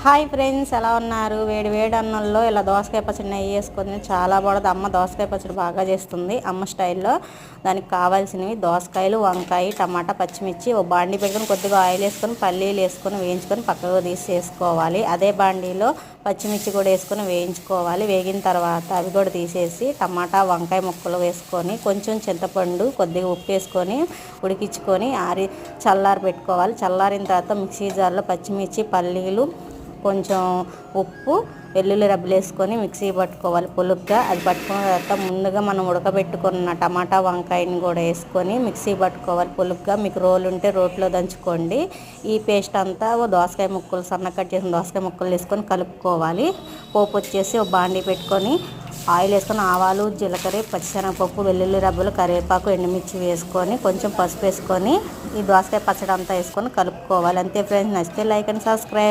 Hi friends, ఎలా ఉన్నారు? వేడి వేడి అన్నంలో ఇలా దోసకాయ పచ్చడి నెయ్యి వేసుకొని చాలా బాగుంటుంది. అమ్మ దోసకాయ పచ్చడి బాగా చేస్తుంది అమ్మ స్టైల్లో. దానికి కావాల్సినవి దోసకాయలు, వంకాయ, టమాటా, పచ్చిమిర్చి. ఓ బాండీ పెట్టుకొని కొద్దిగా ఆయిల్ వేసుకొని పల్లీలు వేసుకొని వేయించుకొని పక్కకు తీసి వేసుకోవాలి. అదే బాండీలో పచ్చిమిర్చి కూడా వేసుకొని వేయించుకోవాలి. వేగిన తర్వాత అవి కూడా తీసేసి టమాటా, వంకాయ ముక్కలు వేసుకొని కొంచెం చింతపండు, కొద్దిగా ఉప్పు వేసుకొని ఉడికించుకొని చల్లారి పెట్టుకోవాలి. చల్లారిన తర్వాత మిక్సీ జార్లో పచ్చిమిర్చి, పల్లీలు, కొంచెం ఉప్పు, వెల్లుల్లి రబ్బలు వేసుకొని మిక్సీ పట్టుకోవాలి పులుగ్గా. అది పట్టుకున్న తర్వాత ముందుగా మనం ఉడకబెట్టుకున్న టమాటా, వంకాయని కూడా వేసుకొని మిక్సీ పట్టుకోవాలి పులుగ్గా. మీకు రోలు ఉంటే రోట్లో దంచుకోండి. ఈ పేస్ట్ అంతా దోసకాయ ముక్కలు, సన్న కట్ చేసిన దోసకాయ ముక్కలు వేసుకొని కలుపుకోవాలి. పోపు వచ్చేసి ఒక బాండీ పెట్టుకొని ఆయిల్ వేసుకొని ఆవాలు, జీలకర్ర, పచ్చిశనగపప్పు, వెల్లుల్లి రబ్బలు, కరివేపాకు, ఎండుమిర్చి వేసుకొని కొంచెం పసుపు వేసుకొని ఈ దోసకాయ పచ్చడి అంతా వేసుకొని కలుపుకోవాలి. అంతే ఫ్రెండ్స్, నచ్చితే లైక్ అండ్ సబ్స్క్రైబ్.